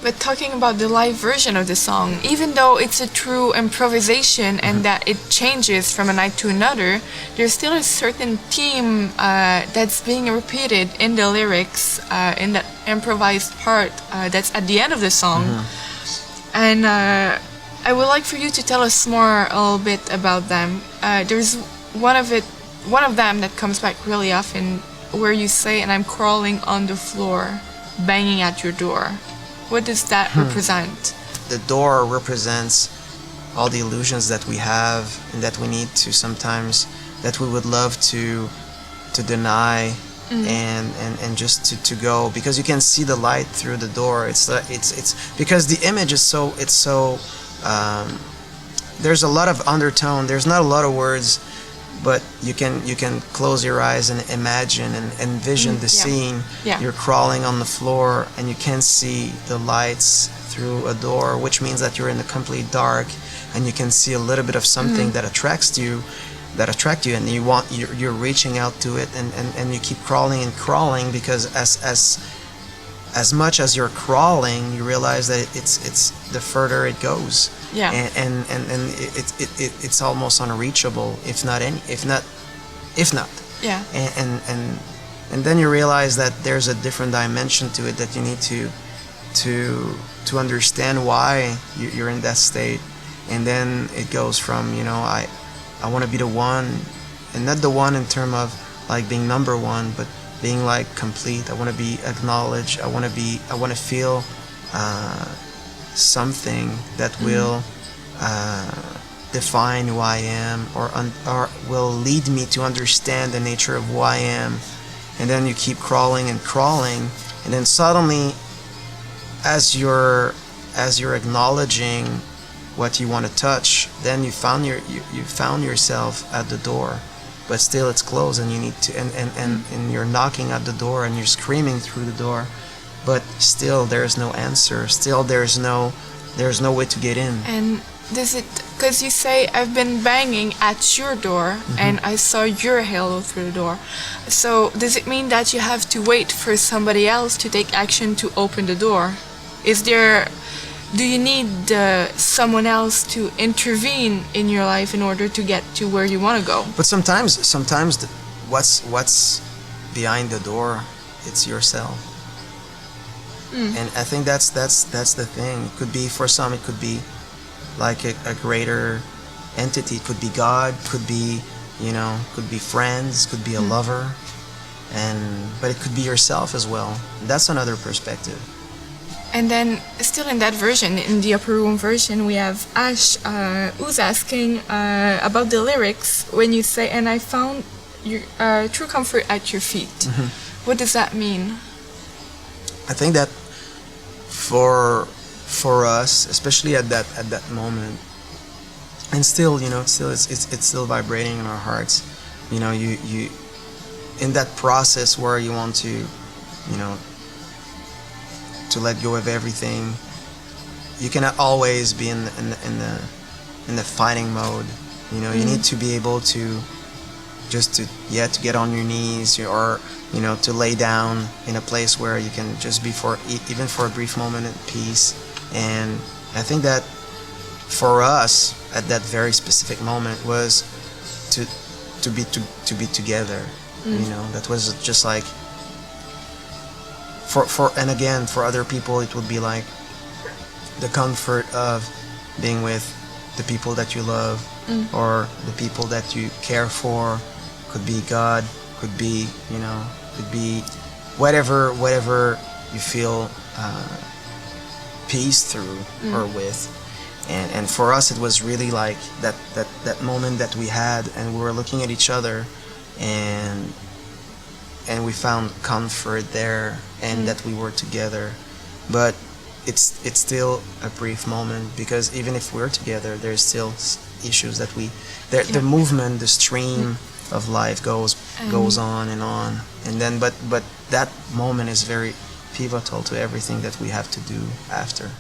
But talking about the live version of the song, even though it's a true improvisation and that it changes from a night to another, there's still a certain theme that's being repeated in the lyrics, in that improvised part that's at the end of the song. And I would like for you to tell us more a little bit about them. There's one of them that comes back really often, where you say, "And I'm crawling on the floor, banging at your door." What does that represent? The door represents all the illusions that we have and that we need to sometimes, that we would love to deny and just to go, because you can see the light through the door. It's because the image is so there's a lot of undertone. There's not a lot of words, but you can close your eyes and imagine and envision the scene. You're crawling on the floor and you can see the lights through a door, which means that you're in the complete dark, and you can see a little bit of something that attract you, and you're reaching out to it, and you keep crawling and crawling, because as much as you're crawling, you realize that it's the further it goes. And it's almost unreachable, if not. And then you realize that there's a different dimension to it, that you need to understand why you're in that state. And then it goes from, I want to be the one, and not the one in terms of like being number one, but being like complete. I want to be acknowledged. I want to feel something that will define who I am, or will lead me to understand the nature of who I am. And then you keep crawling and crawling, and then suddenly, as you're acknowledging what you want to touch, then you found yourself at the door, but still it's closed, and you need to and you're knocking at the door, and you're screaming through the door, but still there's no answer. Still there's no way to get in. And does it, because you say, "I've been banging at your door and I saw your halo through the door," so does it mean that you have to wait for somebody else to take action to open the door? Do you need someone else to intervene in your life in order to get to where you want to go? But sometimes what's behind the door, it's yourself. And I think that's the thing. It could be, for some, it could be like a greater entity. It could be God, could be friends, could be a lover, but it could be yourself as well. That's another perspective. And then, still in that version, in the upper room version, we have Ash, who's asking about the lyrics when you say, "And I found your true comfort at your feet." What does that mean? I think that for us, especially at that moment, and still, it's still vibrating in our hearts. You in that process where you want to, to let go of everything. You cannot always be in the fighting mode. You need to be able to just to get on your knees, or to lay down in a place where you can just be even for a brief moment at peace. And I think that for us at that very specific moment was to be together. That was just like and again, for other people it would be like the comfort of being with the people that you love, or the people that you care for. Could be God, could be could be whatever you feel peace through or with. And for us it was really like that moment that we had, and we were looking at each other, and we found comfort there, and that we were together. But it's still a brief moment, because even if we're together, there's still issues that the movement, the stream of life goes on, and then but that moment is very pivotal to everything that we have to do after.